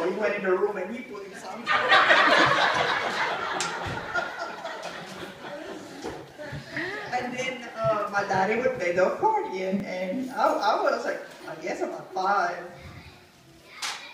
He went in the room and he put in some. And then my daddy would play the accordion, and I was like, I guess about 5.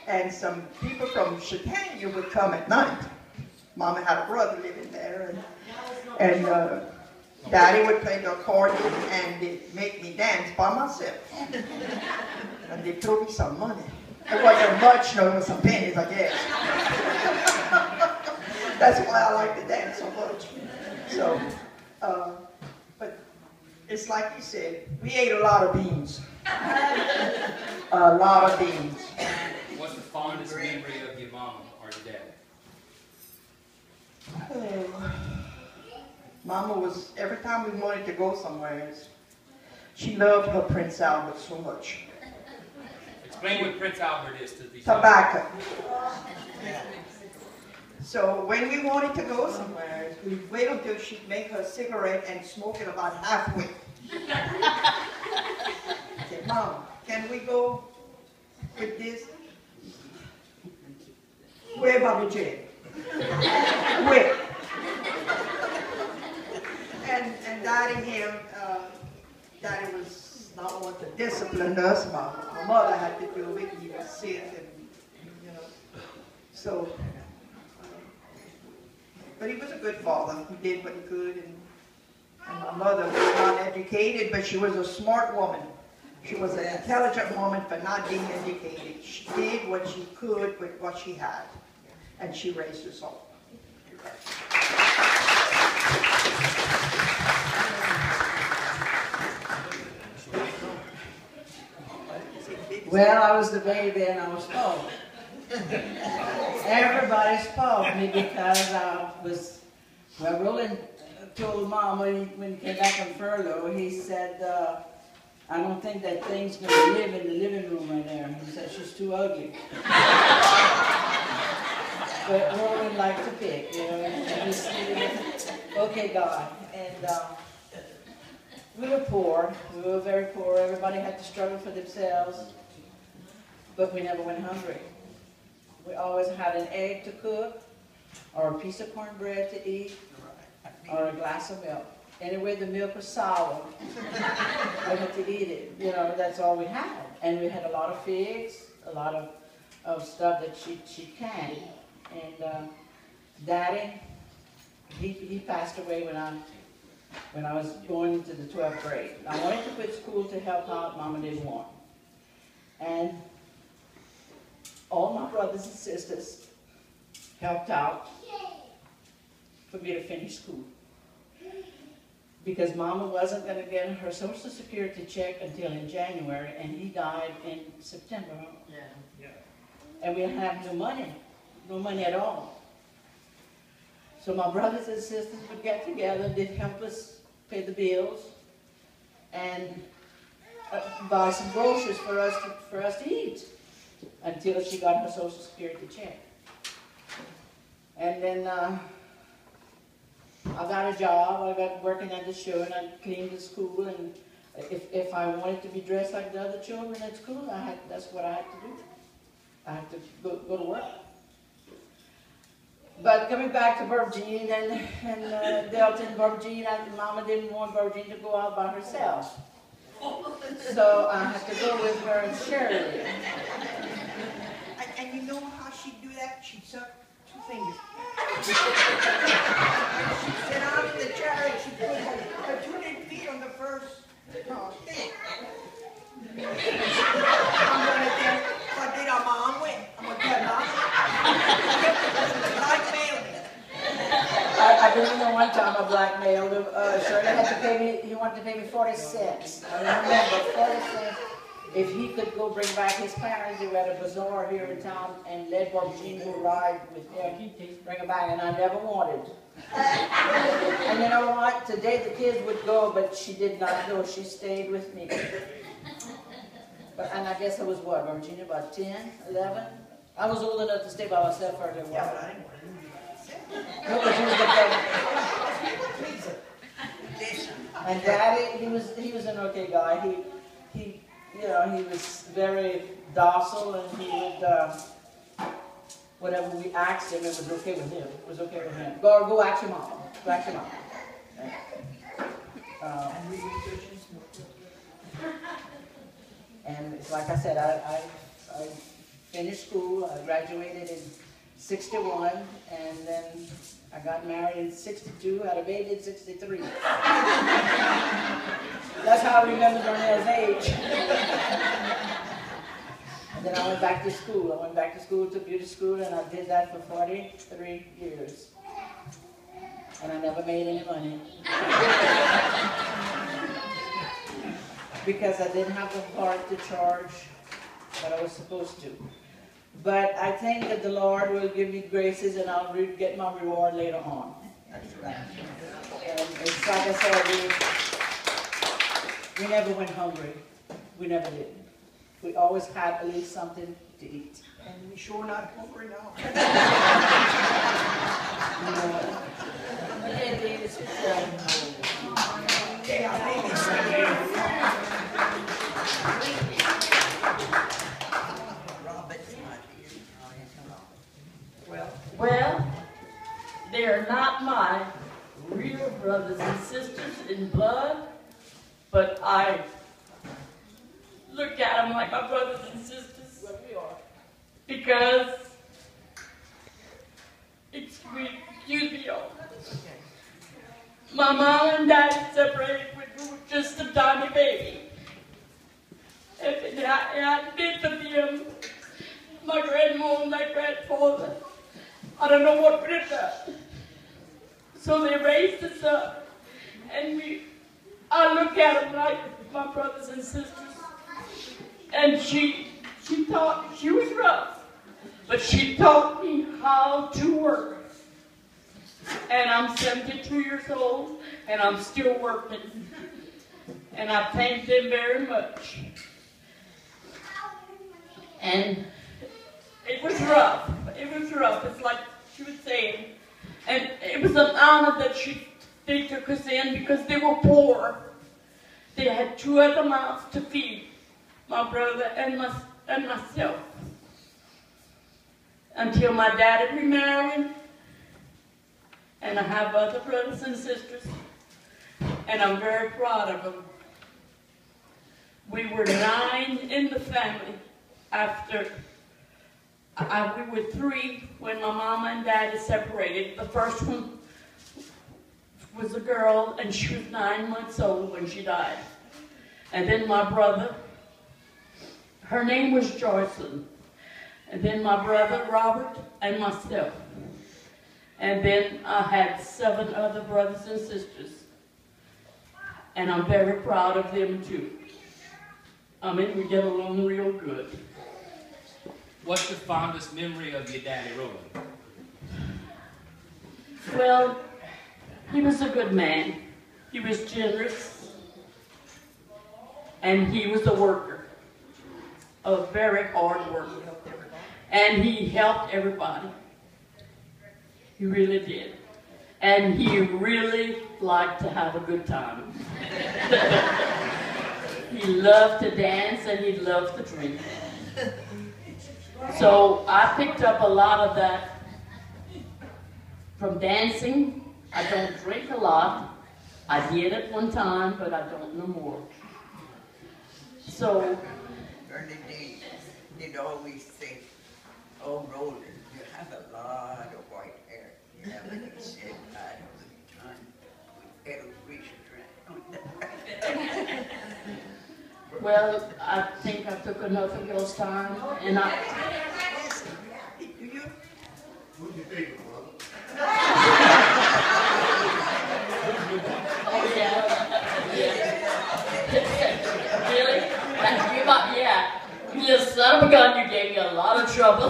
And some people from Chicago would come at night. Mama had a brother living there, and Daddy would play the accordion and they'd make me dance by myself. And they'd throw me some money. It wasn't much, no, it was some pennies, I guess. That's why I like to dance so much. So, but it's like you said, we ate a lot of beans. A lot of beans. What's the fondest memory of your mama or your dad? Mama was, every time we wanted to go somewhere, she loved her Prince Albert so much. Explain what Prince Albert is to these Tobacco. So when we wanted to go somewhere, we'd wait until she'd make her cigarette and smoke it about halfway. I said, Mom, can we go with this? Where, Bobby J? Where? And Daddy was not one to discipline us. My mother had to do it. He would sit and, you know. So, but he was a good father. He did what he could. And my mother was not educated, but she was a smart woman. She was an intelligent woman for not being educated. She did what she could with what she had. And she raised us all. Well, I was the baby and I was spoiled. Everybody spoiled me because I was, well, Roland told Mom when he came back on furlough, he said, I don't think that thing's going to live in the living room right there. He said, she's too ugly. But Roland liked to pick, you know, and he said, okay, God. And we were poor. We were very poor. Everybody had to struggle for themselves. But we never went hungry. We always had an egg to cook, or a piece of cornbread to eat, or a glass of milk. Anyway, the milk was sour. We had to eat it. You know, that's all we had. And we had a lot of figs, a lot of stuff that she canned. And Daddy, he passed away when I was going into the 12th grade. I wanted to quit school to help out. Mama didn't want. And all my brothers and sisters helped out for me to finish school. Because Mama wasn't going to get her Social Security check until in January, and he died in September. Yeah. And we didn't have no money at all. So my brothers and sisters would get together, they'd help us pay the bills, and buy some groceries for us to eat until she got her Social Security check. And then I got a job. I got working at the show, and I cleaned the school. And if I wanted to be dressed like the other children at school, that's what I had to do. I had to go to work. But coming back to Virgin and Delton, Virgin, Mama didn't want Virgin to go out by herself. So I had to go with her and Shirley. And you know how she'd do that? She'd suck 2 fingers. She'd sit down in the chair and she'd put her 2 feet on the first thing. I'm going to tell what did our mom win. I'm going to tell Mom. Blackmail me. I remember one time I blackmailed him. Shirley had to pay me, he wanted to pay me 40 cents. I remember 40 cents. If he could go bring back his parents, they were at a bazaar here in town, and let Virginia go ride with him, bring her back, and I never wanted. And you know what? Today the kids would go, but she did not go. She stayed with me. And I guess I was what, Virginia, about 10, 11? I was old enough to stay by myself for a little while. Yeah, but I didn't want to. No, but she was the best. And Daddy, he was an okay guy. He you know, he was very docile, and he would whatever we asked him, it was okay with him. It was okay with him. Go ask your mom. Go ask your mom. And it's like I said, I finished school. I graduated in '61, and then I got married in '62, had a baby in '63. That's how I remember Darnell's age. And then I went back to school. I went back to school, to beauty school, and I did that for 43 years. And I never made any money. Because I didn't have the heart to charge what I was supposed to. But I think that the Lord will give me graces and I'll get my reward later on. That's right. And it's like I said, we never went hungry. We never did. We always had at least something to eat. And we sure not hungry now. Okay, David, sit down. Yeah, maybe. Well, they are not my real brothers and sisters in blood, but I look at them like my brothers and sisters. Well, we are. Because, excuse me, y'all. My mom and dad separated when we were just a tiny baby. If it hadn't been for them, my grandma and my grandfather, I don't know what would have done. So they raised us up, and I look at them like my brothers and sisters. And she was rough, but she taught me how to work. And I'm 72 years old, and I'm still working. And I thank them very much. And it was rough. It was rough. It's like she was saying. And it was an honor that they took us in because they were poor. They had 2 other mouths to feed, my brother and myself. Until my daddy remarried. And I have other brothers and sisters. And I'm very proud of them. We were 9 in the family after we were 3 when my mama and daddy separated. The first one was a girl, and she was 9 months old when she died. And then my brother, her name was Joycelyn. And then my brother Robert and myself. And then I had 7 other brothers and sisters. And I'm very proud of them too. I mean, we get along real good. What's the fondest memory of your daddy, Roland? Well, he was a good man. He was generous. And he was a worker. A very hard worker. And he helped everybody. He really did. And he really liked to have a good time. He loved to dance and he loved to drink. So I picked up a lot of that from dancing. I don't drink a lot. I did at one time, but I don't no more. So Bernadine did always say, "Oh, Roland, you have a lot of white hair." You haven't said that all the time. We better reach around. well, I think I took enough of your time, and I. Do you? Who's your favorite, brother? Oh yeah. Really? Yeah. You son of a gun, you gave me a lot of trouble.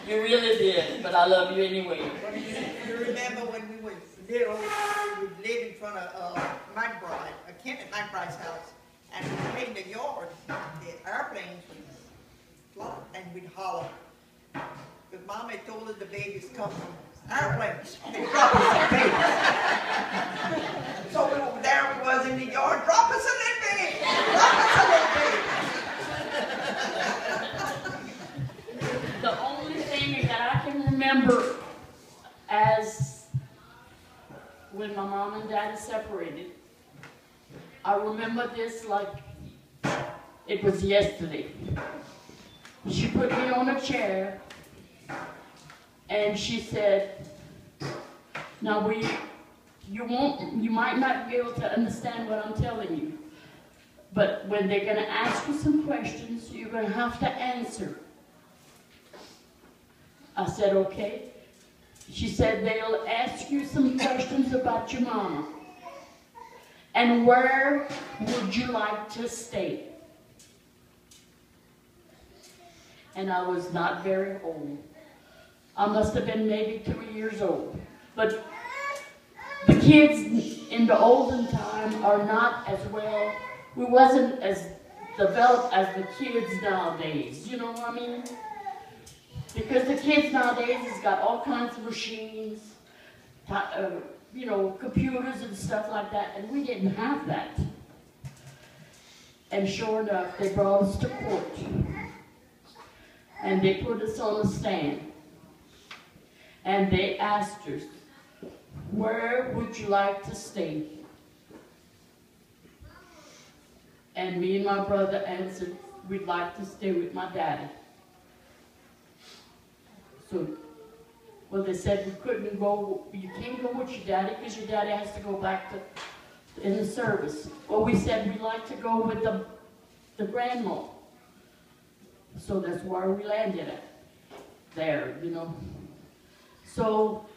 You really did, but I love you anyway. You remember when we were little, we would live in front of Kenneth McBride's house, and we played in the yard. The airplanes would fly, and we'd holler. Because Mom had told us the babies come from airplanes. They drop us in babies. So there we was in the yard, drop us a little baby! Drop us a little baby! can remember as when my mom and dad separated, I remember this like it was yesterday. She put me on a chair and she said, now you might not be able to understand what I'm telling you, but when they're going to ask you some questions, you're going to have to answer. I said, okay. She said, they'll ask you some questions about your mama. And where would you like to stay? And I was not very old. I must have been maybe 3 years old. But the kids in the olden time are not as well, we wasn't as developed as the kids nowadays, you know what I mean? Because the kids nowadays has got all kinds of machines, you know, computers and stuff like that, and we didn't have that. And sure enough, they brought us to court. And they put us on the stand. And they asked us, where would you like to stay? And me and my brother answered, we'd like to stay with my daddy. So, well, they said we couldn't go, you can't go with your daddy because your daddy has to go back in the service. Well, we said we'd like to go with the grandma. So that's where we landed at, there, you know. So